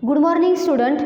Good morning student.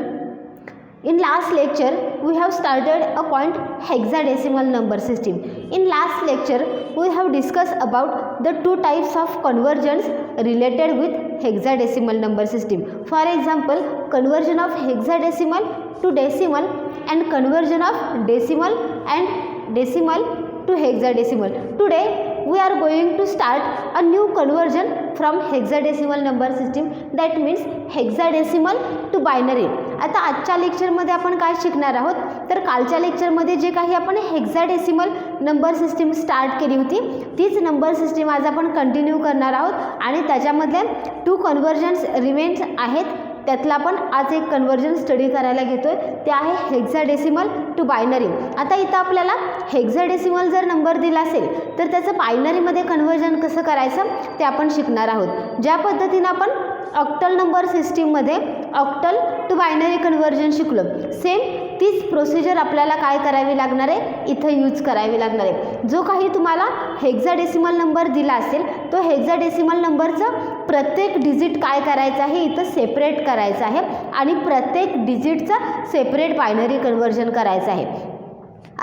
In last lecture we have started a point hexadecimal number system. In last lecture we have discussed about the two types of conversions related with hexadecimal number system. For example, conversion of hexadecimal to decimal and conversion of decimal and decimal to hexadecimal. Today we are going to start a new conversion from hexadecimal number system, that means hexadecimal to binary. आता आजच्या लेक्चरमध्ये आपण काय शिकणार आहोत तर कालच्या लेक्चरमध्ये जे काही आपण हेक्साडेसिमल नंबर सिस्टीम स्टार्ट केली होती तीच नंबर सिस्टीम आज आपण कंटिन्यू करणार आहोत आणि त्याच्यामधले टू कन्वर्जन्स रिमेन्स आहेत. त्यातला आपण आज एक कन्वर्जन स्टडी करायला घेतोय ते आहे हेक्साडेसिमल टू बायनरी. आता इथं आपल्याला हेक्साडेसिमल जर नंबर दिला असेल तर त्याचं बायनरीमध्ये कन्वर्जन कसं करायचं ते आपण शिकणार आहोत. ज्या पद्धतीने आपण ऑक्टल नंबर सिस्टीममध्ये ऑक्टल टू बायनरी कन्वर्जन शिकलो सेम तीच प्रोसिजर आपल्याला काय करावी लागणार आहे इथं यूज करावी लागणार आहे. जो काही तुम्हाला हेक्साडेसिमल नंबर दिला असेल तो हेक्साडेसिमल नंबरचं प्रत्येक डिजिट काय करायचं आहे इथं सेपरेट करायचं आहे आणि प्रत्येक डिजिटचं सेपरेट बायनरी कन्वर्जन करायचं आहे.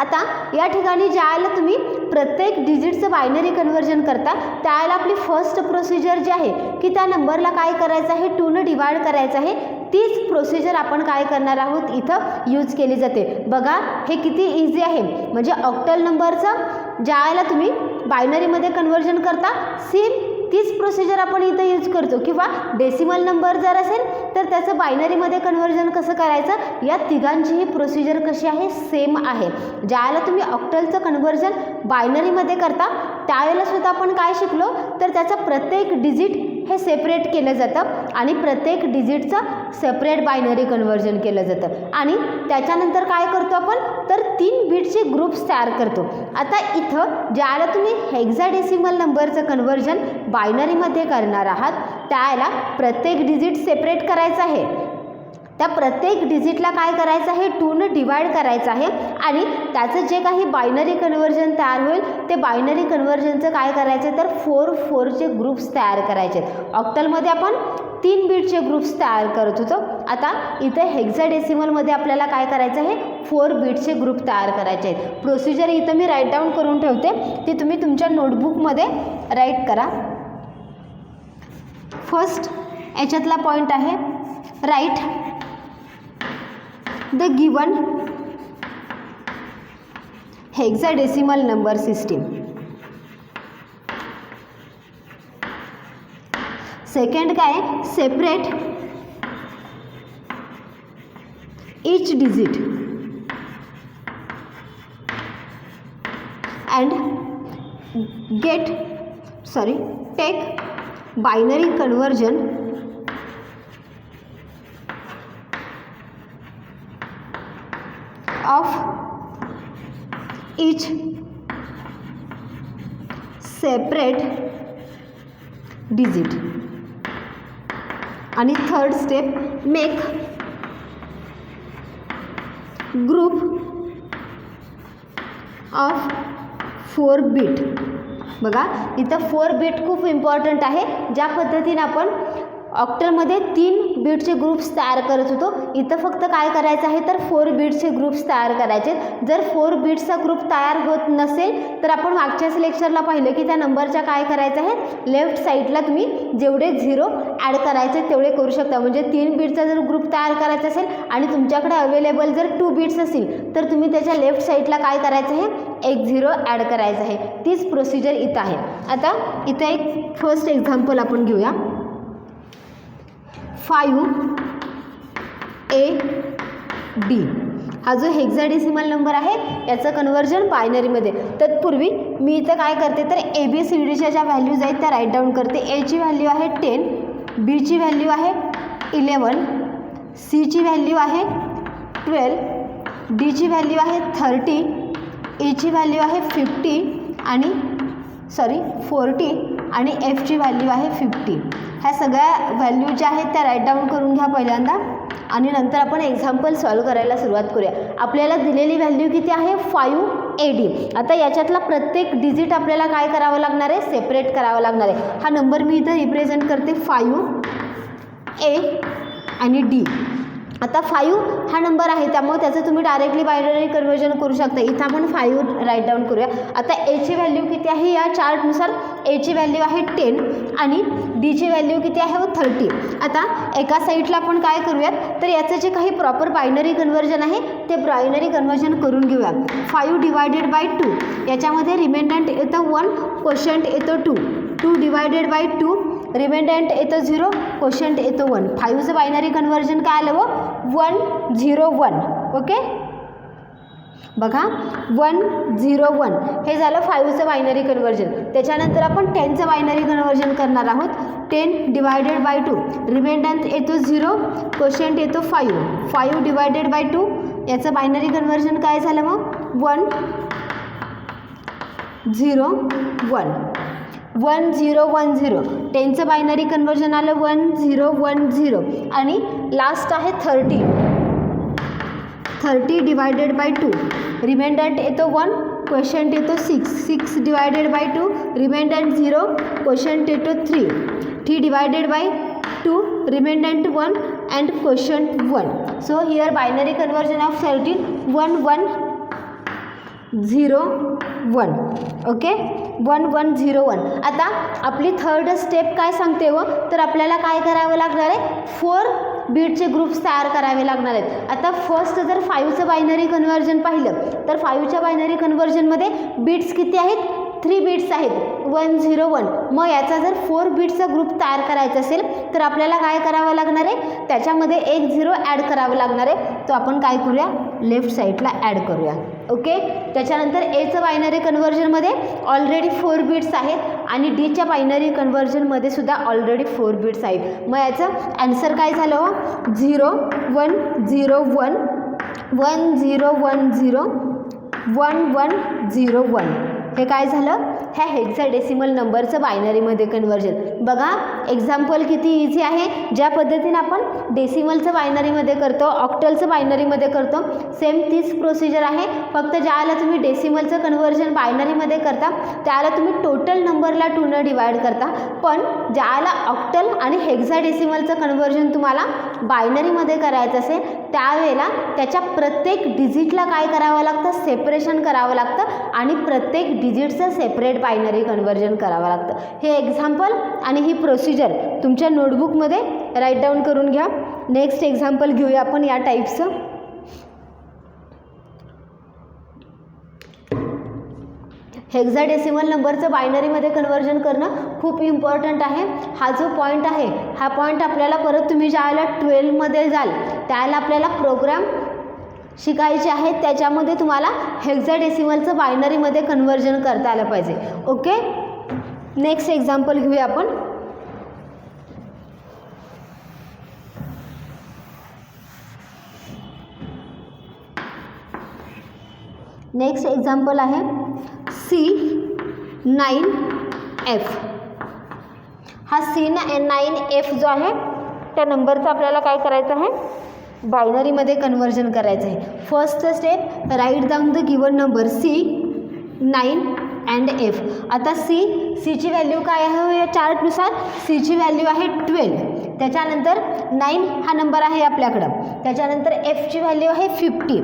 आता या ठिकाणी ज्यावेळेला तुम्ही प्रत्येक डिजिटचं बायनरी कन्वर्जन करता त्यावेळेला आपली फर्स्ट प्रोसिजर जी आहे की त्या नंबरला काय करायचं आहे 2 ने डिवाइड करायचं आहे. तीच प्रोसिजर आपण काय करणार आहोत इथं यूज केली जाते. बघा हे किती इझी आहे. म्हणजे ऑक्टल नंबरचं ज्यावेळेला तुम्ही बायनरीमध्ये कन्वर्जन करता सेम तीच प्रोसिजर आपण इथं यूज करतो. किंवा डेसिमल नंबर जर असेल तर त्याचं बायनरीमध्ये कन्वर्जन कसं करायचं या तिघांचीही प्रोसिजर कशी आहे सेम आहे. ज्यावेळेला तुम्ही ऑक्टलचं कन्वर्जन बायनरीमध्ये करता त्यावेळेला सुद्धा आपण काय शिकलो तर त्याचं प्रत्येक डिजिट हे सेपरेट केलं जातं आणि प्रत्येक डिजिटचं सेपरेट बायनरी कन्वर्जन केलं जातं आणि त्याच्यानंतर काय करतो आपण तर 3 बिटचे ग्रुप्स तयार करतो. आता इथं ज्यावेळेला तुम्ही हेक्साडेसिमल नंबरचं कन्वर्जन बायनरीमध्ये करणार आहात त्यावेळेला प्रत्येक डिजिट सेपरेट करायचं आहे. त्या प्रत्येक डिजिटला काय करायचं आहे 2 ने डिवाइड करायचं आहे आणि त्याचं जे काही बायनरी कन्वर्जन तयार होईल ते बायनरी कन्वर्जनचं काय करायचं तर 4चे ग्रुप्स तयार करायचे. ऑक्टलमध्ये आपण 3 बिटचे ग्रुप्स तयार करत होतो. आता इथे हेक्साडेसिमलमध्ये आपल्याला काय करायचं आहे 4 बिटचे ग्रुप तयार करायचे आहेत. प्रोसिजर इथं मी राईट डाऊन करून ठेवते ती तुम्ही तुमच्या नोटबुकमध्ये राईट करा. फर्स्ट याच्यातला पॉईंट आहे write the given hexadecimal number system. Second काय separate each digit and take binary conversion of each separate digit. आणि third step make group of 4 bit. बघा इथं 4 बीट खूप इम्पॉर्टंट आहे. ज्या पद्धतीने आपण ऑक्टलमध्ये 3 बीटचे ग्रुप्स तयार करत होतो इथं फक्त काय करायचं आहे तर 4 बीटचे ग्रुप्स तयार करायचे. जर 4 बीटचा ग्रुप तयार होत नसेल तर आपण मागच्याच लेक्चरला पाहिलं की त्या नंबरच्या काय करायचं आहे लेफ्ट साईडला तुम्ही जेवढे 0 ॲड करायचे तेवढे करू शकता. म्हणजे 3 बीटचा जर ग्रुप तयार करायचा असेल आणि तुमच्याकडे अवेलेबल जर 2 बीट्स असतील तर तुम्ही त्याच्या लेफ्ट साईडला काय करायचं आहे एक 0 ॲड करायचं आहे. तीच प्रोसिजर इथं आहे. आता इथं एक फर्स्ट एक्झाम्पल आपण घेऊया. 5AD हा जो हेक्साडेसिमल नंबर आहे याचं कन्वर्जन बायनरीमध्ये. तत्पूर्वी मी इथं काय करते तर ABCDच्या ज्या व्हॅल्यूज आहेत त्या राईट डाऊन करते. Aची व्हॅल्यू आहे 10, Bची व्हॅल्यू आहे 11, Cची व्हॅल्यू आहे 12, Dची व्हॅल्यू आहे 30, Eची व्हॅल्यू आहे 40 आणि Fची व्हॅल्यू आहे 50. ह्या सगळ्या व्हॅल्यू ज्या आहेत त्या राईट डाऊन करून घ्या पहिल्यांदा आणि नंतर आपण एक्झाम्पल सॉल्व करायला सुरुवात करूया. आपल्याला दिलेली व्हॅल्यू किती आहे 5AD. आता याच्यातला प्रत्येक डिजिट आपल्याला काय करावं लागणार आहे सेपरेट करावं लागणार आहे. हा नंबर मी इथं रिप्रेझेंट करते 5A आणि डी. आता 5 हा नंबर आहे त्यामुळे त्याचं तुम्ही डायरेक्टली बायनरी कन्वर्जन करू शकता. इथं आपण 5 राईट डाऊन करूया. आता एची व्हॅल्यू किती आहे या चार्टनुसार? एची व्हॅल्यू आहे 10 आणि डीची व्हॅल्यू किती आहे 30. आता एका साईडला आपण काय करूयात तर याचं जे काही प्रॉपर बायनरी कन्वर्जन आहे ते बायनरी कन्वर्जन करून घेऊया. 5 डिवायडेड बाय 2 याच्यामध्ये रिमेंडंट येतं 1, क्वोशंट येतं 2. 2 डिवायडेड बाय 2 रिमेंडंट येतं 0, क्वोशंट येतं 1. 5चं बायनरी कन्वर्जन काय आलं व 1 0 1. ओके बघा 1 0 1 हे झालं 5चं बायनरी कन्वर्जन. त्याच्यानंतर आपण 10चं बायनरी कन्वर्जन करणार आहोत. 10 डिवायडेड बाय 2 रिमेंडंट येतो 0, क्वोशंट येतो 5. 5 डिवायडेड बाय 2 याचं बायनरी कन्वर्जन काय झालं मग 1 0 1. 1 0 1 0. 10चं बायनरी कन्वर्जन आलं 1 0 1 0 आणि लास्ट आहे 30. 30 डिवायडेड बाय 2 रिमेंडंट येतो 1, क्वोशंट येतो 6. 6 डिवायडेड बाय 2 रिमेंडंट 0, क्वोशंट येतो 3. 3 divided by 2 रिमेंडंट 1 and quotient 1. So here binary conversion of 13 1 1 0 1. Okay 1 1 0 1. आता आपली थर्ड स्टेप काय सांगते व तर आपल्याला काय करावं लागणार आहे 4 बीटचे ग्रुप्स तयार करावे लागणार आहेत. आता फर्स्ट जर 5चं बायनरी कन्वर्जन पाहिलं तर 5च्या बायनरी कन्वर्जनमध्ये बीट्स किती आहेत 3 बीट्स आहेत 1 0 1. मग याचा जर 4 बीट्सचा ग्रुप तयार करायचा असेल तर आपल्याला काय करावं लागणार आहे त्याच्यामध्ये 1 0 ॲड करावं लागणार आहे. तो आपण काय करूया लेफ्ट साईडला ॲड करूया. ओके त्याच्यानंतर एचं बायनरी कन्वर्जनमध्ये ऑलरेडी 4 बीट्स आहेत आणि डीच्या बायनरी कन्वर्जनमध्ये सुद्धा ऑलरेडी 4 बीट्स आहेत. मग याचं ॲन्सर काय झालं 0 1 0 1 1 0 1 0 1 1 0 1. हे काय झालं ह्या हेक्साडेसिमल नंबरचं बायनरीमध्ये कन्वर्जन. बघा एक्झाम्पल किती इझी आहे. ज्या पद्धतीने आपण डेसिमलचं बायनरीमध्ये करतो ऑक्टलचं बायनरीमध्ये करतो सेम तीच प्रोसिजर आहे. फक्त ज्याला तुम्ही डेसिमलचं कन्वर्जन बायनरीमध्ये करता त्याला तुम्ही टोटल नंबरला 2 डिवाइड करता. पण ज्याला ऑक्टल आणि हेक्साडेसिमलचं कन्वर्जन तुम्हाला बायनरीमध्ये करायचं असेल त्यावेळेला त्याच्या प्रत्येक डिजिटला काय करावं लागतं सेपरेशन करावं लागतं आणि प्रत्येक डिजिटचं सेपरेट बायनरी कन्वर्जन करावं लागतं. हे एक्झाम्पल आणि ही प्रोसिजर तुमच्या नोटबुकमध्ये राईट डाऊन करून घ्या. नेक्स्ट एक्झाम्पल घेऊया आपण या टाईपचं. हेक्साडेसिमल नंबरचं बायनरीमध्ये कन्वर्जन करणं खूप इम्पॉर्टंट आहे. हा जो पॉईंट आहे हा पॉईंट आपल्याला परत तुम्ही ज्यावेळेला 12मध्ये जाल त्यावेळेला आपल्याला प्रोग्राम शिकायचे आहेत त्याच्यामध्ये तुम्हाला हेक्साडेसिमलचं बायनरीमध्ये कन्वर्जन करता आलं पाहिजे. ओके नेक्स्ट एक्झाम्पल घेऊया आपण. नेक्स्ट एक्झाम्पल आहे C9F. हा C9F जो आहे त्या नंबरचं आपल्याला काय करायचं आहे बायनरीमध्ये कन्वर्जन करायचं आहे. First step write down the given number C9 and F. आता सीची व्हॅल्यू काय आहे या चार्टनुसार सीची व्हॅल्यू आहे 12. त्याच्यानंतर 9 हा नंबर आहे आपल्याकडं. त्याच्यानंतर Fची व्हॅल्यू आहे 50.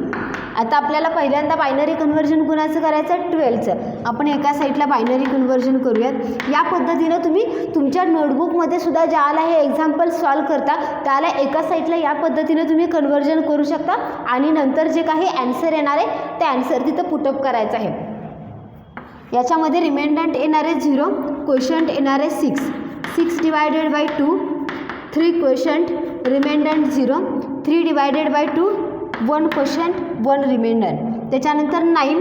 आता आपल्याला पहिल्यांदा बायनरी कन्वर्जन कुणाचं करायचं 12चं. आपण एका साईडला बायनरी कन्वर्जन करूयात. या पद्धतीनं तुम्ही तुमच्या नोटबुकमध्ये सुद्धा ज्याला हे एक्झाम्पल सॉल्व करता त्याला एका साईडला या पद्धतीनं तुम्ही कन्वर्जन करू शकता आणि नंतर जे काही ॲन्सर येणार आहे ते ॲन्सर तिथं पुटअप करायचं आहे. याच्यामध्ये रिमेंडंट येणार आहे 0, क्वोशंट येणार आहे 6. 6 divided by 2 3 quotient remainder 0. 3 divided by 2 1 quotient 1 remainder. त्याच्यानंतर 9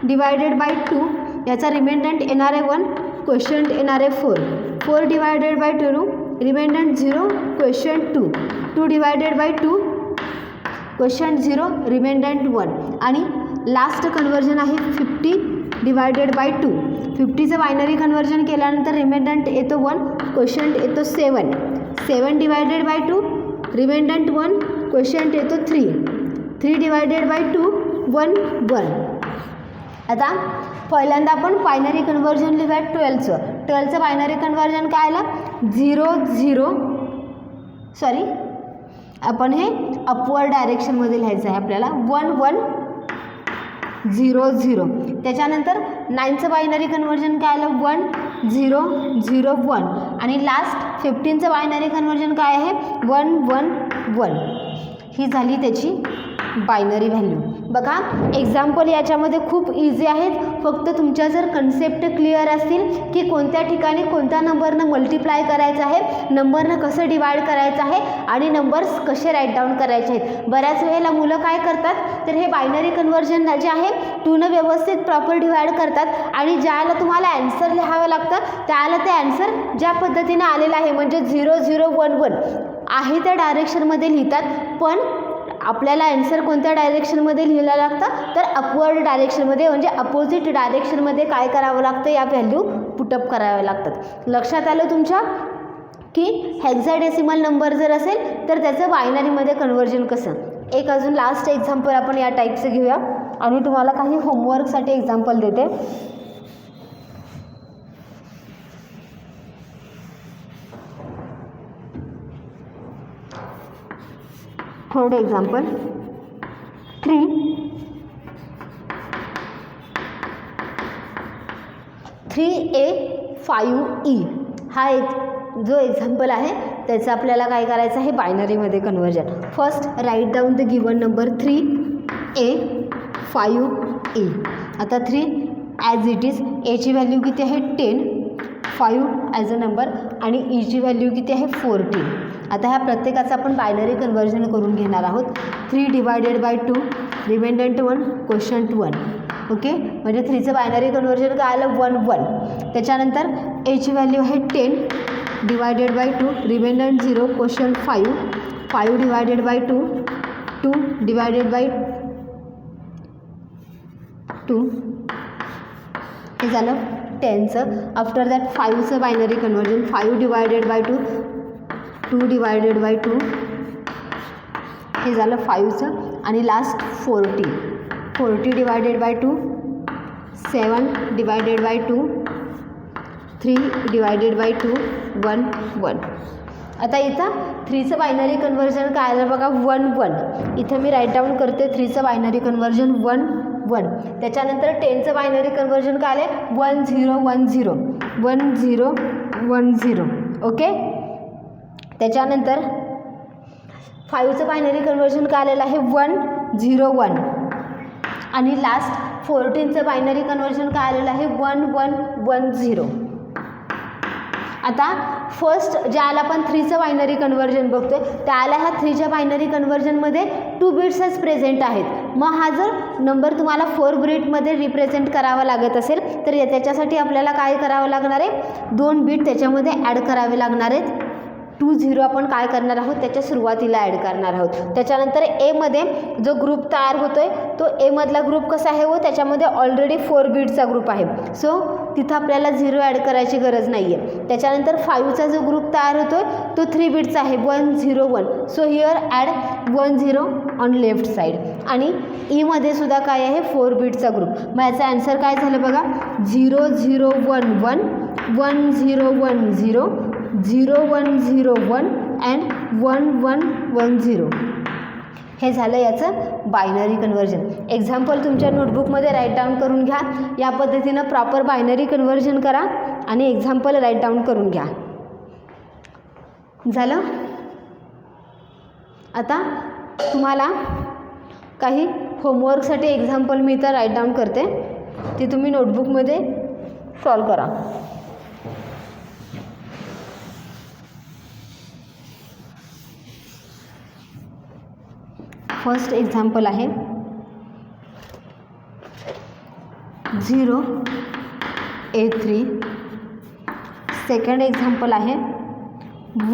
डिवायडेड बाय 2 याचा रिमेंडंट येणार आहे 1, क्वोशंट येणार आहे 4. 4 divided by 2 remainder 0, quotient 2. 2 divided by 2 quotient 0 रिमेंडंट 1. आणि लास्ट कन्वर्जन आहे 50 डिवायडेड बाय 2. 50चं बायनरी कन्वर्जन केल्यानंतर रिमेंडंट येतो 1, क्वोशंट येतो 7. 7 डिवायडेड बाय 2 रिमेंडंट 1, क्वोशंट येतो 3. 3 डिवायडेड बाय 2 1 1. आता पहिल्यांदा आपण बायनरी कन्वर्जन लिहूया 12चं बायनरी कन्वर्जन काय आलं 0 0 सॉरी आपण हे अपवर्ड डायरेक्शनमध्ये लिहायचं आहे आपल्याला 1 1 0 0. त्याच्यानंतर 9चं बायनरी कन्वर्जन काय आलं 1 0 0 1 आणि लास्ट 15चं बायनरी कन्वर्जन काय आहे 1 1 1. ही झाली त्याची बायनरी व्हॅल्यू. बघा एक्झाम्पल याच्यामध्ये खूप इझी आहेत. फक्त तुमच्या जर कन्सेप्ट क्लिअर असतील की कोणत्या ठिकाणी कोणत्या नंबरनं मल्टिप्लाय करायचं आहे, नंबरनं कसं डिवाइड करायचं आहे आणि नंबर्स कसे राईट डाऊन करायचे आहेत. बऱ्याच वेळेला मुलं काय करतात तर हे बायनरी कन्वर्जन जे आहे 2नं व्यवस्थित प्रॉपर डिवाइड करतात आणि ज्याला तुम्हाला ॲन्सर लिहावं लागतं त्याला ते ॲन्सर ज्या पद्धतीनं आलेलं आहे म्हणजे 0 0 1 1 आहे त्या डायरेक्शनमध्ये लिहितात. पण आपल्याला ॲन्सर कोणत्या डायरेक्शनमध्ये लिहायला लागतं तर अपवर्ड डायरेक्शनमध्ये म्हणजे अपोजिट डायरेक्शनमध्ये काय करावं लागतं या व्हॅल्यू पुटअप कराव्या लागतात. लक्षात आलं तुमच्या की हेक्साडेसिमल नंबर जर असेल तर त्याचं बायनरीमध्ये कन्वर्जन कसं. एक अजून लास्ट एक्झाम्पल आपण या टाईपचं घेऊया आणि तुम्हाला काही होमवर्कसाठी एक्झाम्पल देते. थर्ड एक्झाम्पल 3A5E हा एक जो एक्झाम्पल आहे त्याचं आपल्याला काय करायचं आहे बायनरीमध्ये conversion. First write down the given number 3A5E. आता 3 ॲज इट इज एची व्हॅल्यू किती आहे 10, 5 ॲज अ नंबर आणि ईची व्हॅल्यू किती आहे 14. आता ह्या प्रत्येकाचं आपण बायनरी कन्वर्जन करून घेणार आहोत. 3 डिवायडेड बाय 2 रिमेंडंट 1 क्वोशंट 1. ओके म्हणजे 3चं बायनरी कन्वर्जन काय आलं 1 1. त्याच्यानंतर एची व्हॅल्यू आहे 10 divided by 2 remainder 0 quotient 5. 5 divided by 2 2 divided by 2 हे झालं 10चं. आफ्टर दॅट 5चं binary conversion 5 divided by 2 2 divided by 2 हे झालं 5चं आणि last 40 divided by 2 7 divided by 2 3 divided by 2 1 1. आता इथं 3चं बायनरी कन्वर्जन काय आलं बघा 1 1. इथं मी राईट डाऊन करते 3चं बायनरी कन्वर्जन 1 1. त्याच्यानंतर 10चं बायनरी कन्वर्जन काय आलं 1 0 1 0 1 0 1 0. ओके त्याच्यानंतर 5चं बायनरी कन्वर्जन काय आलेलं आहे 1 0 1 आणि लास्ट 14चं बायनरी कन्वर्जन काय आलेलं आहे 1 1 1 0. आता फर्स्ट ज्याला आपण 3चं बायनरी कन्वर्जन बघतोय त्याला ह्या 3च्या बायनरी कन्वर्जनमध्ये 2 बिट्सच प्रेझेंट आहेत. मग हा जर नंबर तुम्हाला 4 बिटमध्ये रिप्रेझेंट करावा लागत असेल तर त्याच्यासाठी आपल्याला काय करावं लागणार आहे 2 बीट त्याच्यामध्ये ॲड करावे लागणार आहेत. 2 0 आपण काय करणार आहोत त्याच्या सुरुवातीला ॲड करणार आहोत. त्याच्यानंतर एमध्ये जो ग्रुप तयार होतो आहे तो एमधला ग्रुप कसा आहे व त्याच्यामध्ये ऑलरेडी 4 बीटचा ग्रुप आहे. सो तिथं आपल्याला 0 ॲड करायची गरज नाही आहे. त्याच्यानंतर 5चा जो ग्रुप तयार होतो आहे तो 3 बीटचा आहे 1 0 1. So here add 1 0 on left side आणि ईमध्ये सुद्धा काय आहे 4 बीटचा ग्रुप. मग याचा ॲन्सर काय झालं बघा 0 0 1 1 1 0 1 0 0 1 0 1 अँड 1 1 1 0. हे झालं याचं बायनरी कन्वर्जन. एक्झाम्पल तुमच्या नोटबुकमध्ये राईट डाऊन करून घ्या. या पद्धतीनं प्रॉपर बायनरी कन्वर्जन करा आणि एक्झाम्पल राईट डाऊन करून घ्या. झालं. आता तुम्हाला काही होमवर्कसाठी एक्झाम्पल मी इथं राईट डाऊन करते ते तुम्ही नोटबुकमध्ये सॉल्व करा. फर्स्ट एक्झाम्पल आहे 0A3. सेकंड एक्झाम्पल आहे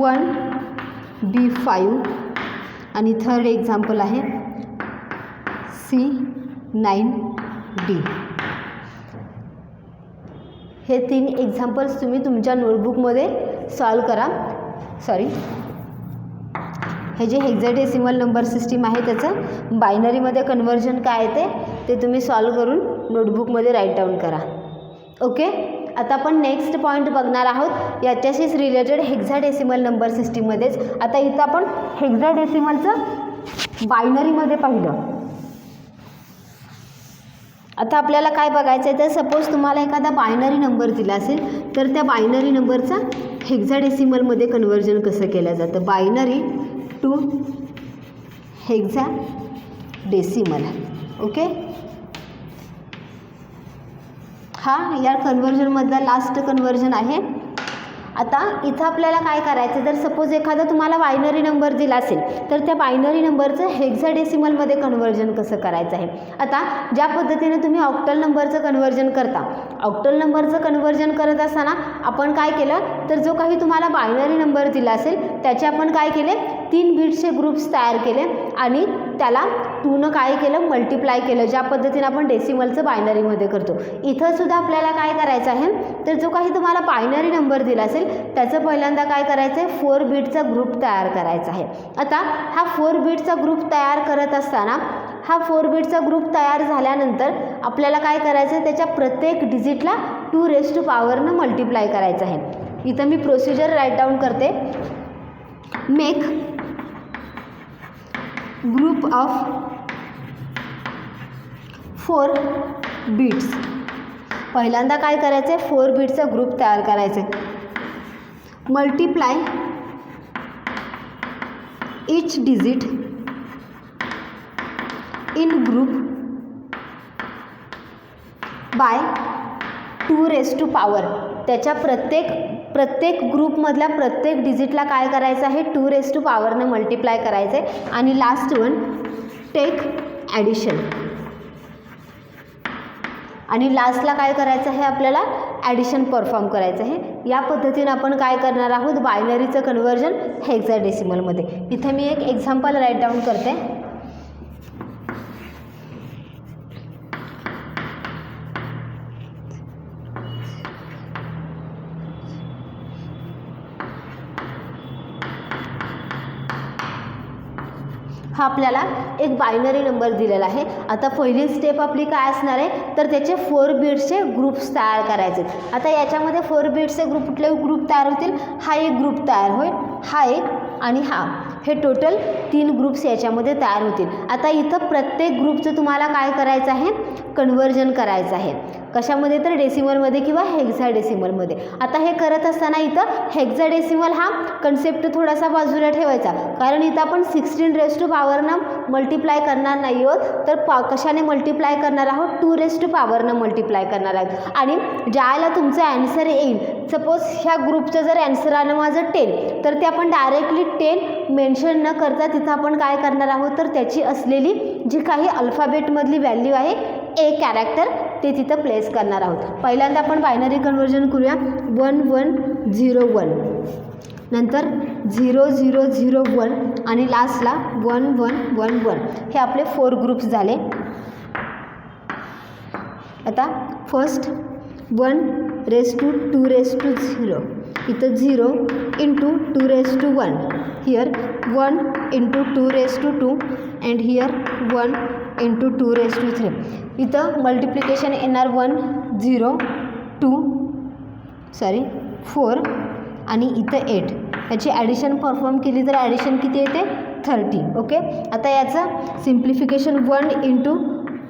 1B5 आणि थर्ड एक्झाम्पल आहे C9D. हे 3 एक्झाम्पल्स तुम्ही तुमच्या नोटबुकमध्ये सॉल्व करा. हे जे हेक्साडेसिमल नंबर सिस्टीम आहे त्याचं बायनरीमध्ये कन्वर्जन काय आहे ते तुम्ही सॉल्व करून नोटबुकमध्ये राईट डाऊन करा. ओके आता आपण नेक्स्ट पॉईंट बघणार आहोत याच्याशीच रिलेटेड हेक्साडेसिमल नंबर सिस्टीममध्येच. आता इथं आपण हेक्साडेसिमलचं बायनरीमध्ये पाहिलं. आता आपल्याला काय बघायचं आहे तर सपोज तुम्हाला एखादा बायनरी नंबर दिला असेल तर त्या बायनरी नंबरचा हेक्साडेसिमलमध्ये कन्वर्जन कसं केलं जातं. Binary to hexadecimal. ओके, हा या कन्वर्जनमधला लास्ट कन्वर्जन आहे. आता इथं आपल्याला काय करायचं, जर सपोज एखादा तुम्हाला बायनरी नंबर दिला असेल तर त्या बायनरी नंबरचं हेक्साडेसिमलमध्ये कन्वर्जन कसं करायचं आहे. आता ज्या पद्धतीने तुम्ही ऑक्टल नंबरचं कन्वर्जन करता, ऑक्टल नंबरचं कन्वर्जन करत असताना आपण काय केलं तर जो काही तुम्हाला बायनरी नंबर दिला असेल त्याचे आपण काय केले 3 बिट्सचे ग्रुप्स तयार केले आणि त्याला 2 काय केलं मल्टिप्लाय केलं, ज्या पद्धतीने आपण डेसिमलचं बायनरीमध्ये करतो. इथं सुद्धा आपल्याला काय करायचं आहे तर जो काही तुम्हाला बायनरी नंबर दिला असेल त्याचं पहिल्यांदा काय करायचं आहे 4 बिटचा ग्रुप तयार करायचा आहे. आता हा 4 बिटचा ग्रुप तयार करत असताना हा 4 बिटचा ग्रुप तयार झाल्यानंतर आपल्याला काय करायचं आहे त्याच्या प्रत्येक डिजिटला 2⁻⁴ मल्टिप्लाय करायचं आहे. इथं मी प्रोसिजर राईट डाऊन करते. Make group of 4 bits. पहिल्यांदा काय करायचं आहे 4 बिटचा ग्रुप तयार करायचा आहे. Multiply each digit in group by 2⁻. त्याच्या प्रत्येक ग्रुपमधल्या प्रत्येक डिजिटला काय करायचं आहे 2⁻⁴ ने मल्टिप्लाय करायचं आहे. आणि लास्ट वन टेक ॲडिशन. आणि लास्टला काय करायचं आहे आपल्याला ॲडिशन परफॉर्म करायचं आहे. या पद्धतीने आपण काय करणार आहोत बायनरीचं कन्वर्जन हेक्साडेसिमलमध्ये. इथे मी एक एक्झाम्पल राईट डाऊन करते. हा आपल्याला एक बायनरी नंबर दिलेला आहे. आता पहिली स्टेप आपली काय असणार आहे तर त्याचे 4 बिट्सचे ग्रुप्स तयार करायचे. आता याच्यामध्ये 4 बिट्सचे कुठले ग्रुप तयार होतील, हा एक ग्रुप तयार होईल, हा एक आणि हा, हे टोटल 3 ग्रुप्स याच्यामध्ये तयार होतील. आता इथं प्रत्येक ग्रुपचं तुम्हाला काय करायचं आहे कन्वर्जन करायचं आहे. कशामध्ये तर डेसिमलमध्ये किंवा हेक्साडेसिमलमध्ये. आता हे करत असताना इथं हेक्साडेसिमल हा कन्सेप्ट थोडासा बाजूला ठेवायचा, कारण इथं आपण 16⁻⁴ मल्टिप्लाय करणार नाही आहोत, तर कशाने मल्टिप्लाय करणार आहोत 2⁻⁴ मल्टिप्लाय करणार आहोत. आणि ज्याला तुमचं ॲन्सर येईल, सपोज ह्या ग्रुपचं जर ॲन्सर आलं माझं 10 तर ते आपण डायरेक्टली 10 मेन्शन न करता तिथं आपण काय करणार आहोत तर त्याची असलेली जी काही अल्फाबेटमधली व्हॅल्यू आहे ए कॅरेक्टर ते तिथं प्लेस करणार आहोत. पहिल्यांदा आपण बायनरी कन्वर्जन करूया. 1101 नंतर 0001 आणि लास्टला 1111. हे आपले 4 ग्रुप्स झाले. आता फर्स्ट 1⁻²⁴ इथं 0 × 2⁻1. Here 1 × 2⁻2 and here 1 × 2⁻3. इथं मल्टिप्लिकेशन येणार 1 0 2 4 आणि इथं 8. याची ॲडिशन परफॉर्म केली तर ॲडिशन किती येते 30. ओके, आता याचं सिम्प्लिफिकेशन 1 ×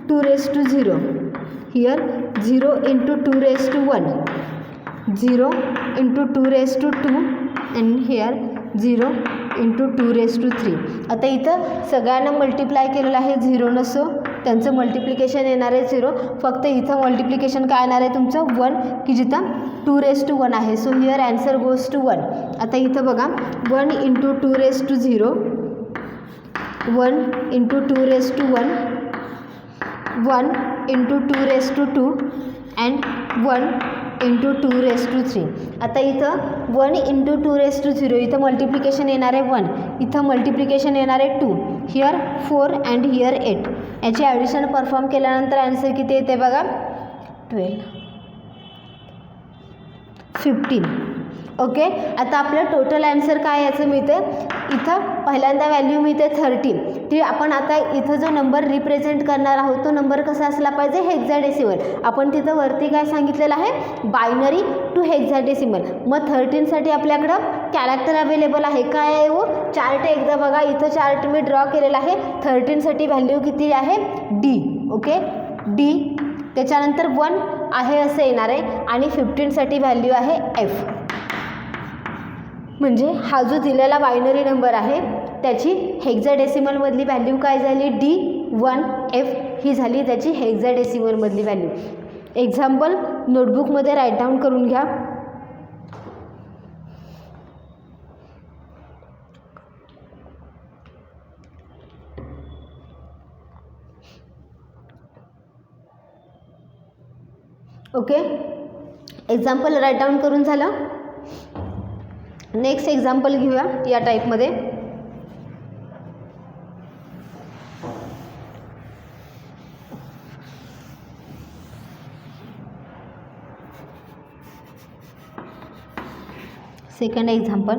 2⁻0. Here 0 × 2⁻1 0 × 2⁻2 and here 0 × 2⁻3. आता इथं सगळ्यांना मल्टिप्लाय केलेलं आहे 0 नसो, त्यांचं मल्टिप्लिकेशन येणार आहे 0. फक्त इथं मल्टिप्लिकेशन काय येणार आहे तुमचं 1 की जिथं 2⁻1 आहे. So here answer goes to 1. आता इथं बघा 1 × 2⁻0 1 × 2⁻1 1 × 2⁻2 अँड 1 × 2⁻3. आता इथं 1 × 2⁻0 इथं मल्टिप्लिकेशन येणार आहे 1, इथं मल्टिप्लिकेशन येणार आहे 2, हिअर 4 अँड हिअर 8. याची ॲडिशन परफॉर्म केल्यानंतर ॲन्सर किती येते बघा 12 15. ओके. आता आपलं टोटल आन्सर काय याचं मिळते, इथं पहिल्यांदा व्हॅल्यू मिळते 30. ती आपण आता इथं जो नंबर रिप्रेझेंट करणार आहोत तो नंबर कसा असला पाहिजे, हेक्साडेसिमल. आपण तिथं वरती काय सांगितलेलं आहे, बायनरी टू हेक्साडेसिमल. मग 13साठी आपल्याकडं कॅरेक्टर अवेलेबल आहे. काय आहे वो, चार्ट एकदा बघा, इथं चार्ट मी ड्रॉ केलेला आहे. 13साठी व्हॅल्यू किती आहे, डी. Okay, D. त्याच्यानंतर 1 आहे असं येणार आहे आणि 15साठी व्हॅल्यू आहे एफ. म्हणजे हा जो दिलेला बायनरी नंबर आहे त्याची हेक्साडेसिमलमधली व्हॅल्यू काय झाली, D1F ही झाली त्याची हेक्साडेसिमलमधली व्हॅल्यू. एक्झाम्पल नोटबुकमध्ये राईट डाऊन करून घ्या. ओके, एक्झाम्पल राईट डाऊन करून झालं. नेक्स्ट एक्झाम्पल घेऊया या टाईपमध्ये. Second example,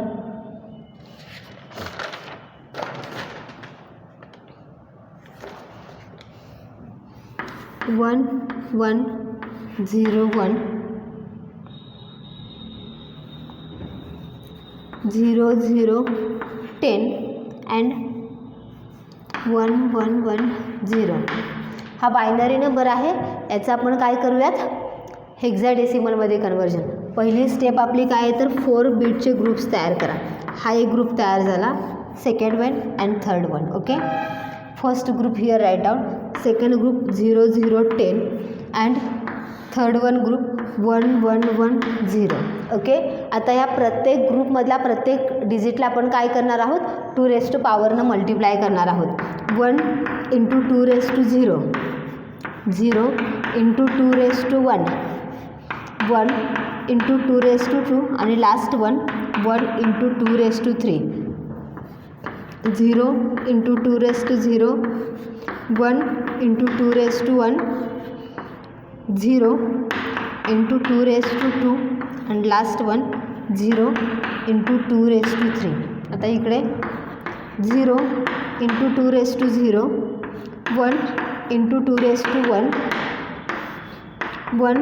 one 101 0010 and 1110. हा बायनरी नंबर आहे. याचं आपण काय करूयात, हेक्साडेसिमलमध्ये कन्वर्जन. पहिली स्टेप आपली काय आहे तर 4 बीटचे ग्रुप्स तयार करा. हा एक ग्रुप तयार झाला, second one and third one. Okay, first group here write down, second group 0010 and third one group 1110. Okay, आता या प्रत्येक ग्रुपमधला प्रत्येक डिजिटला आपण काय करणार आहोत, 2⁻⁴ मल्टिप्लाय करणार आहोत. 1 × 2⁻0, 0 × 2⁻1, 1 × 2⁻2 आणि लास्ट 1 × 2⁻3, 0 × 2⁻0, 1 × 2⁻1, 0 × 2⁻2 आणि लास्ट 1 0 × 2⁻3. आता इकडे 0 × 2⁻0, 1 × 2⁻1, 1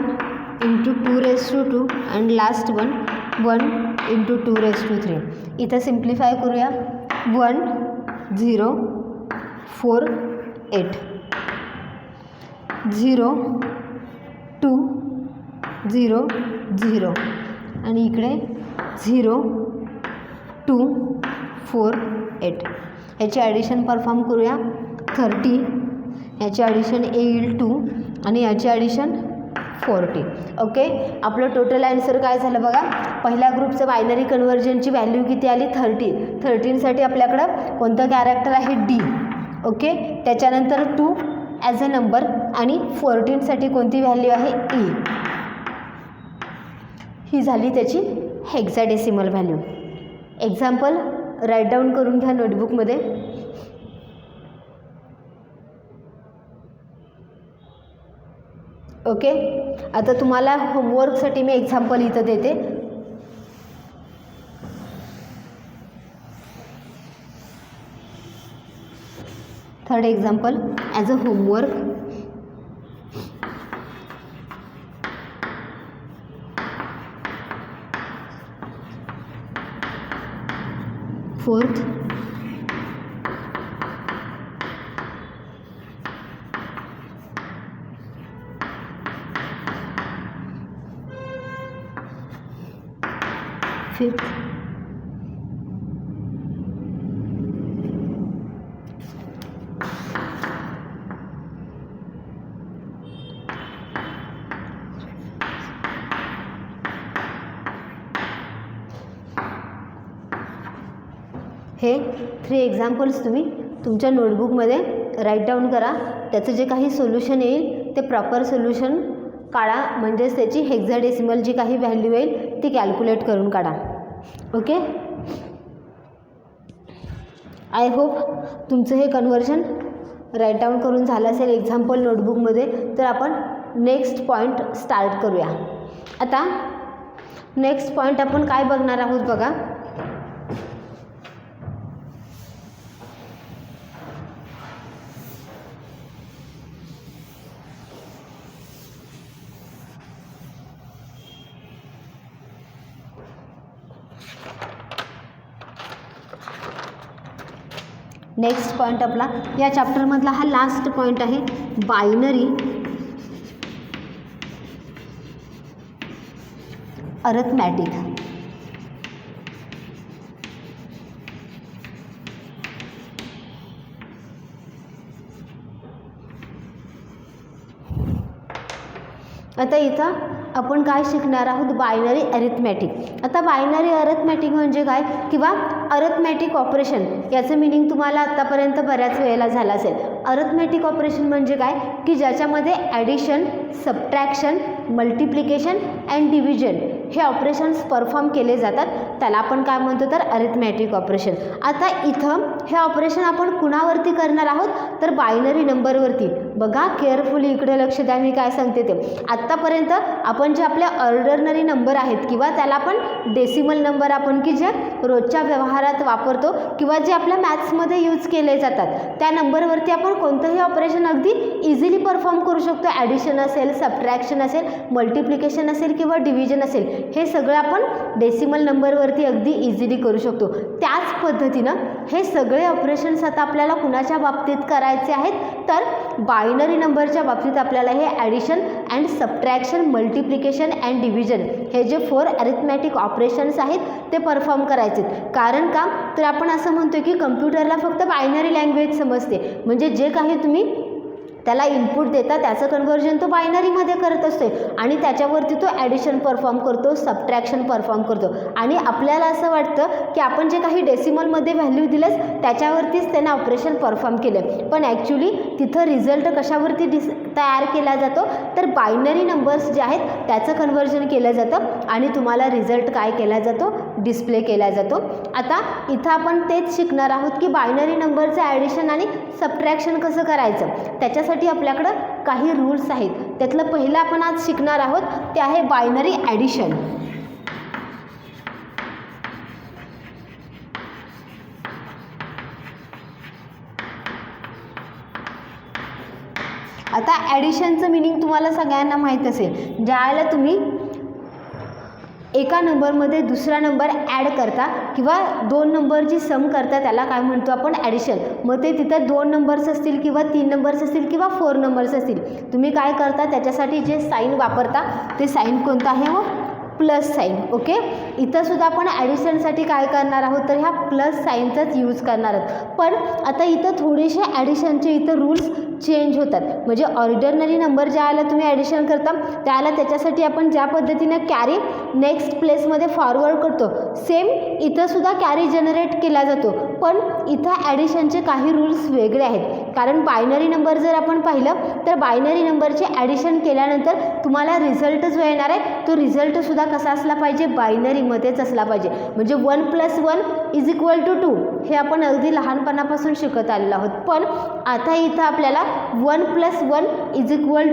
× 2⁻2 आणि लास्ट 1 × 2⁻3. इथं सिम्प्लिफाय करूया. 1 0 4 8, 0 2 0 0 आणि इकडे 0 2 4 8. याची ॲडिशन परफॉर्म करूया. 30, याची ॲडिशन येईल 2 आणि याची ॲडिशन 40. ओके, आपलं टोटल आन्सर काय झालं बघा. पहिल्या ग्रुपचं बायनरी कन्वर्जनची व्हॅल्यू किती आली, 30. 13साठी आपल्याकडं कोणतं कॅरेक्टर आहे, डी. ओके, त्याच्यानंतर 2 ॲज अ नंबर आणि 14साठी कोणती व्हॅल्यू आहे, ई. ही झाली त्याची hexadecimal value. Example write down करून घ्या नोटबुकमध्ये. ओके, आता तुम्हाला होमवर्कसाठी मी एक्झाम्पल इथं देते. Third example as a homework. Fourth, fifth, हे 3 एक्झाम्पल्स तुम्ही तुमच्या नोटबुकमध्ये राईट डाऊन करा. त्याचं जे काही सोल्युशन येईल ते प्रॉपर सोल्युशन काढा, म्हणजेच त्याची हेक्साडेसिमल जी काही व्हॅल्यू येईल ती कॅल्क्युलेट करून काढा. ओके, आय होप तुमचं हे कन्वर्जन राईट डाऊन करून झालं असेल एक्झाम्पल नोटबुकमध्ये. तर आपण नेक्स्ट पॉईंट स्टार्ट करूया. आता नेक्स्ट पॉईंट आपण काय बघणार आहोत बघा. नेक्स्ट पॉईंट आपला या चॅप्टरमधला हा लास्ट पॉईंट आहे, बायनरी अरिथमॅटिक. आता इथं आपण काय शिकणार आहोत, बायनरी अरिथमॅटिक. आता बायनरी अरिथमॅटिक म्हणजे काय किंवा अरिथमॅटिक ऑपरेशन याचं मिनिंग तुम्हाला आत्तापर्यंत बऱ्याच वेळेला झालं असेल. अरिथमॅटिक ऑपरेशन म्हणजे काय की ज्याच्यामध्ये addition, subtraction, multiplication and division हे ऑपरेशन्स परफॉर्म केले जातात, त्याला आपण काय म्हणतो तर अरिथमॅटिक ऑपरेशन. आता इथं हे ऑपरेशन आपण कुणावरती करणार आहोत तर बायनरी नंबरवरती. बघा केअरफुली इकडे लक्ष द्या, मी काय सांगते ते. आत्तापर्यंत आपण जे आपले ऑर्डरनरी नंबर आहेत किंवा त्याला आपण डेसिमल नंबर आपण की जे रोजच्या व्यवहारात वापरतो किंवा जे आपल्या मॅथ्समध्ये यूज केले जातात त्या नंबरवरती आपण कोणतंही ऑपरेशन अगदी इझिली परफॉर्म करू शकतो. ॲडिशन असेल, सबट्रॅक्शन असेल, मल्टिप्लिकेशन असेल किंवा डिव्हिजन असेल, हे सगळं आपण डेसिमल नंबरवरती अगदी इझिली करू शकतो. त्याच पद्धतीनं हे सगळे ऑपरेशन्स आता आपल्याला कुणाच्या बाबतीत करायचे आहेत तर बायनरी नंबरच्या बाबतीत आपल्याला हे addition and subtraction, multiplication and division हे जे 4 अरिथमॅटिक ऑपरेशन्स आहेत ते परफॉर्म करायचे. कारण का तर आपण असं म्हणतो की कम्प्युटरला फक्त बायनरी लँग्वेज समजते, म्हणजे जे काही तुम्ही त्याला इनपुट देता त्याचं कन्व्हर्जन तो बायनरीमध्ये करत असतो आणि त्याच्यावरती तो ॲडिशन परफॉर्म करतो, सबट्रॅक्शन परफॉर्म करतो. आणि आपल्याला असं वाटतं की आपण जे काही डेसिमलमध्ये व्हॅल्यू दिलेस त्याच्यावरतीच त्यानं ऑपरेशन परफॉर्म केलं, पण ॲक्च्युली तिथं रिझल्ट कशावरती तयार केला जातो तर बायनरी नंबर्स जे आहेत त्याचं कन्व्हर्जन केलं जातं आणि तुम्हाला रिझल्ट काय केला जातो, डिस्प्ले केला जातो. आता इथं आपण तेच शिकणार आहोत की बायनरी नंबरचं ॲडिशन आणि सबट्रॅक्शन कसं करायचं. त्याच्यासाठी आपल्याकडं काही रूल्स आहेत. त्यातलं पहिलं आपण आज शिकणार आहोत ते आहे बायनरी ॲडिशन. आता ॲडिशनचं मिनिंग तुम्हाला सगळ्यांना माहीत असेल, ज्यावेळेला तुम्ही एका नंबरमध्ये दुसरा नंबर ॲड करता किंवा 2 नंबरची सम करता त्याला काय म्हणतो आपण ॲडिशन. मग ते तिथं 2 नंबर्स असतील किंवा 3 नंबर्स असतील किंवा 4 नंबर्स असतील, तुम्ही काय करता त्याच्यासाठी जे साईन वापरता ते साईन कोणतं आहे हो, प्लस साईन. ओके, इथं सुद्धा आपण ॲडिशनसाठी काय करणार आहोत तर ह्या प्लस साईनचाच यूज करणार आहोत. पण आता इथं थोडेसे ॲडिशनचे इथं रूल्स चेंज होतात. म्हणजे ऑर्डिनरी नंबर ज्यावेळेला तुम्ही ॲडिशन करता त्यावेळेला त्याच्यासाठी आपण ज्या पद्धतीनं कॅरी नेक्स्ट प्लेसमध्ये फॉरवर्ड करतो सेम इथं सुद्धा कॅरी जनरेट केला जातो, पण इथं ॲडिशनचे काही रूल्स वेगळे आहेत. कारण बायनरी नंबर जर आपण पाहिलं तर बायनरी नंबरचे ॲडिशन केल्यानंतर तुम्हाला रिझल्ट जो येणार आहे तो रिझल्टसुद्धा कसा असला पाहिजे, बायनरीमध्येच असला पाहिजे. म्हणजे 1 + 1 = 2 हे आपण अगदी लहानपणापासून शिकत आलेलो आहोत. पण आता इथं आपल्याला 1 + 1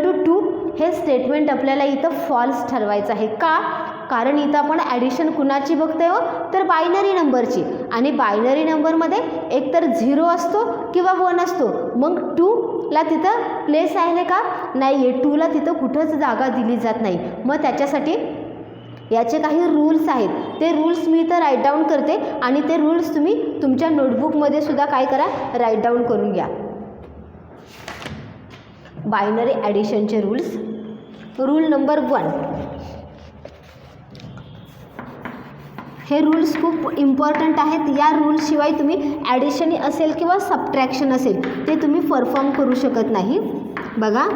= 2 हे स्टेटमेंट आपल्याला इथं फॉल्स ठरवायचं आहे. का? कारण इथं आपण ॲडिशन कुणाची बघतोय हो तर बायनरी नंबरची, आणि बायनरी नंबरमध्ये एक तर 0 असतो किंवा 1 असतो. मग 2ला तिथं प्लेस आहे का नाही आहे, 2ला तिथं कुठंच जागा दिली जात नाही. मग त्याच्यासाठी याचे काही रूल्स आहेत, ते रूल्स मी इथं राईट डाऊन करते आणि ते रूल्स तुम्ही तुमच्या नोटबुकमध्ये सुद्धा काय करा, राईट डाऊन करून घ्या. बायनरी ॲडिशनचे रूल्स. रूल नंबर 1, हे रूल्स खूप इम्पॉर्टंट आहेत. या रूल्सशिवाय तुम्ही ॲडिशन असेल किंवा सबट्रॅक्शन असेल ते तुम्ही परफॉर्म करू शकत नाही. बघा,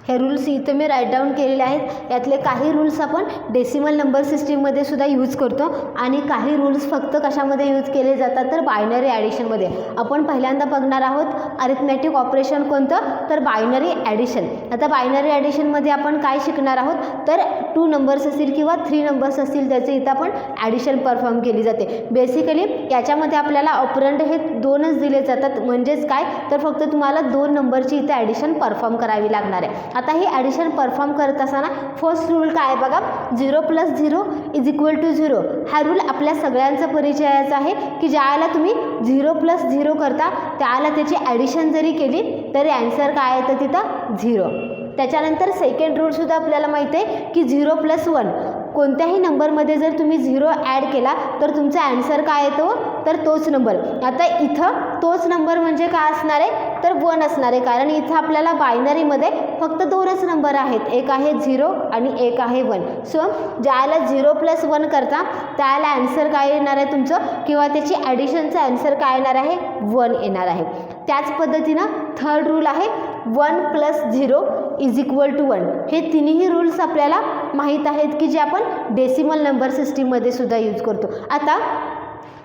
हे रूल्स इथे मी राईट डाऊन केलेले आहेत. यातले काही रूल्स आपण डेसिमल नंबर सिस्टीममध्ये सुद्धा यूज करतो आणि काही रूल्स फक्त कशामध्ये यूज केले जातात तर बायनरी ॲडिशनमध्ये. आपण पहिल्यांदा बघणार आहोत अरिथमॅटिक ऑपरेशन कोणतं तर बायनरी ॲडिशन. आता बायनरी ॲडिशनमध्ये आपण काय शिकणार आहोत तर 2 नंबर्स असतील किंवा 3 नंबर्स असतील त्याचे इथं आपण ॲडिशन परफॉर्म केली जाते. बेसिकली याच्यामध्ये आपल्याला ऑपरंड हे 2च दिले जातात, म्हणजेच काय तर फक्त तुम्हाला 2 नंबरची इथे ॲडिशन परफॉर्म करावी लागणार आहे. आता ही ॲडिशन परफॉर्म करत असताना फर्स्ट रूल काय आहे बघा, 0 + 0 = 0. हा रूल आपल्या सगळ्यांचा परिचयाचा आहे की ज्यावेळेला तुम्ही 0 + 0 करता त्यावेळेला त्याची ॲडिशन जरी केली तरी ॲन्सर काय येतं तिथं 0. त्याच्यानंतर सेकंड रूलसुद्धा आपल्याला माहीत आहे की 0 + 1 कोणत्याही नंबरमध्ये जर तुम्ही 0 ॲड केला तर तुमचा ॲन्सर काय येतो तर तोच नंबर. आता इथं तोच नंबर म्हणजे काय असणार आहे तर 1 असणार आहे, कारण इथं आपल्याला बायनरीमध्ये फक्त 2च नंबर आहेत, एक आहे 0 आणि एक आहे 1. सो ज्याला 0 + 1 करता त्याला ॲन्सर काय येणार आहे तुमचं किंवा त्याची ॲडिशनचा ॲन्सर काय येणार आहे 1 येणार आहे. त्याच पद्धतीनं थर्ड रूल आहे 1 + 0 = 1. हे तिन्ही रूल्स आपल्याला माहीत आहेत की जे आपण डेसिमल नंबर सिस्टीममध्ये सुद्धा यूज करतो. आता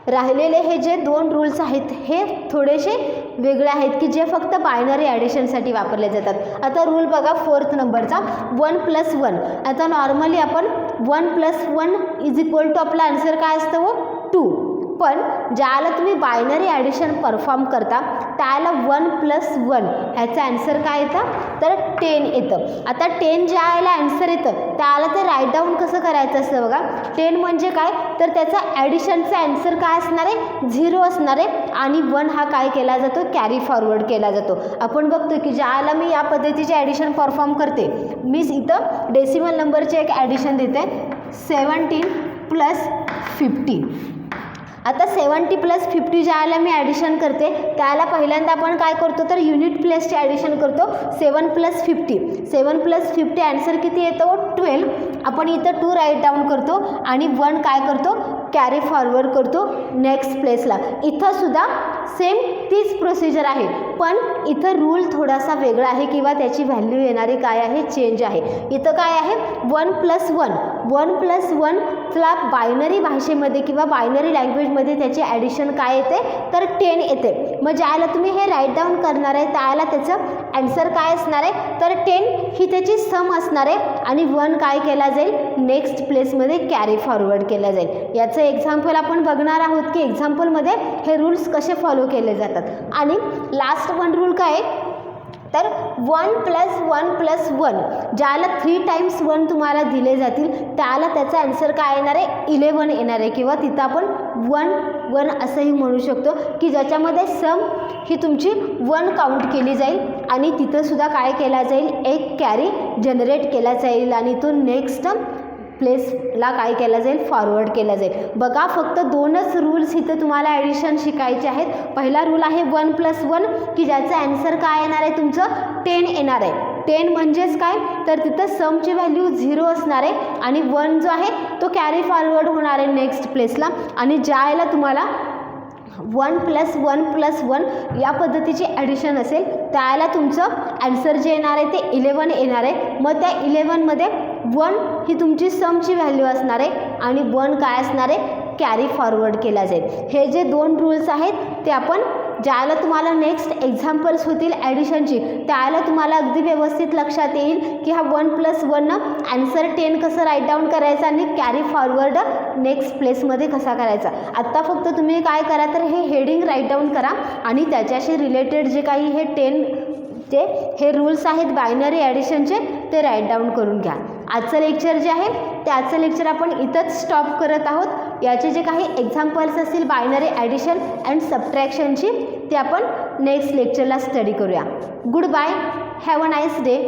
राहिलेले हे जे 2 रूल्स आहेत हे थोडेसे वेगळे आहेत की जे फक्त बायनरी ॲडिशनसाठी वापरले जातात. आता रूल बघा 4th नंबरचा 1 + 1. आता नॉर्मली आपण 1 + 1 = आपला आन्सर काय असतं 2. पण ज्याला तुम्ही बायनरी ॲडिशन परफॉर्म करता त्याला 1 + 1 ह्याचं ॲन्सर काय येतं तर 10 येतं. आता 10 ज्या वेळेला ॲन्सर येतं त्याला ते राईट डाऊन कसं करायचं असतं बघा. 10 म्हणजे काय तर त्याचा ॲडिशनचा ॲन्सर काय असणार आहे 0 असणार आहे आणि 1 हा काय केला जातो कॅरी फॉरवर्ड केला जातो. आपण बघतो की ज्याला मी या पद्धतीचे ॲडिशन परफॉर्म करते, मी इथं डेसिमल नंबरचे एक ॲडिशन देते 17 + 50. आता 70 + 50 ज्याला मी ॲडिशन करते त्याला पहिल्यांदा आपण काय करतो तर युनिट प्लेसचे ॲडिशन करतो 7 + 50. 7 + 50 ॲन्सर किती येतो 12. आपण इथं 2 राईट डाऊन करतो आणि 1 काय करतो कॅरी फॉरवर्ड करतो नेक्स्ट प्लेसला. इथं सुद्धा सेम तीच प्रोसिजर आहे, पण इथं रूल थोडासा वेगळा आहे किंवा त्याची व्हॅल्यू येणारी काय आहे चेंज आहे. इथं काय आहे 1 + 1. 1 + 1 ला बायनरी भाषेमध्ये किंवा बायनरी लँग्वेजमध्ये त्याची ॲडिशन काय येते तर 10 येते. मग ज्याला तुम्ही हे राईट डाऊन करणार आहे त्याला त्याचं ॲन्सर काय असणार आहे तर 10 ही त्याची सम असणार आहे आणि 1 काय केला जाईल नेक्स्ट प्लेसमध्ये कॅरी फॉरवर्ड केला जाईल. याचं एक्झाम्पल आपण बघणार आहोत की एक्झाम्पलमध्ये हे रूल्स कसे फॉलो केले जातात. आणि लास्ट 1 रूल काय आहे तर 1 + 1 + 1 ज्याला 3 टाइम्स 1 तुम्हाला दिले जातील त्याला त्याचा ॲन्सर काय येणार आहे 11 येणार आहे किंवा तिथं आपण 1 1 असंही म्हणू शकतो की ज्याच्यामध्ये सम ही तुमची 1 काउंट केली जाईल आणि तिथंसुद्धा काय केला जाईल एक कॅरी जनरेट केला जाईल आणि तो नेक्स्ट प्लेसला काय केला जाईल फॉरवर्ड केला जाईल. बघा फक्त 2च रूल्स इथं तुम्हाला ॲडिशन शिकायचे आहेत. पहिला रूल आहे 1 + 1 की ज्याचं ॲन्सर काय येणार आहे तुमचं 10 येणार आहे. 10 म्हणजेच काय तर तिथं समची व्हॅल्यू 0 असणार आहे आणि 1 जो आहे तो कॅरी फॉरवर्ड होणार आहे नेक्स्ट प्लेसला. आणि ज्या वेळेला तुम्हाला 1 + 1 + 1 या पद्धतीची ॲडिशन असेल त्याला तुमचं ॲन्सर जे येणार आहे ते 11 येणार आहे. मग त्या 11मध्ये 1 ही तुमची समची व्हॅल्यू असणार आहे आणि 1 काय असणार आहे कॅरी फॉरवर्ड केला जाईल. हे जे 2 रूल्स आहेत ते आपण ज्याला तुम्हाला नेक्स्ट एक्झाम्पल्स होतील ॲडिशनची त्याला तुम्हाला अगदी व्यवस्थित लक्षात येईल की हा 1 + 1 ॲन्सर 10 कसं राईट डाऊन करायचं आणि कॅरी फॉरवर्ड नेक्स्ट प्लेसमध्ये कसा करायचा. आत्ता फक्त तुम्ही काय करा तर हे हेडिंग राईट डाऊन करा आणि त्याच्याशी रिलेटेड जे काही हे 10 हे रूल्स आहेत बायनरी ॲडिशनचे ते राईट डाऊन करून घ्या. आजचं लेक्चर जे आहे त्याचं लेक्चर आपण इथंच स्टॉप करत आहोत. याचे जे काही एक्झाम्पल्स असतील बायनरी ॲडिशन अँड सबट्रॅक्शनची ते आपण नेक्स्ट लेक्चरला स्टडी करूया. Goodbye, have a nice day.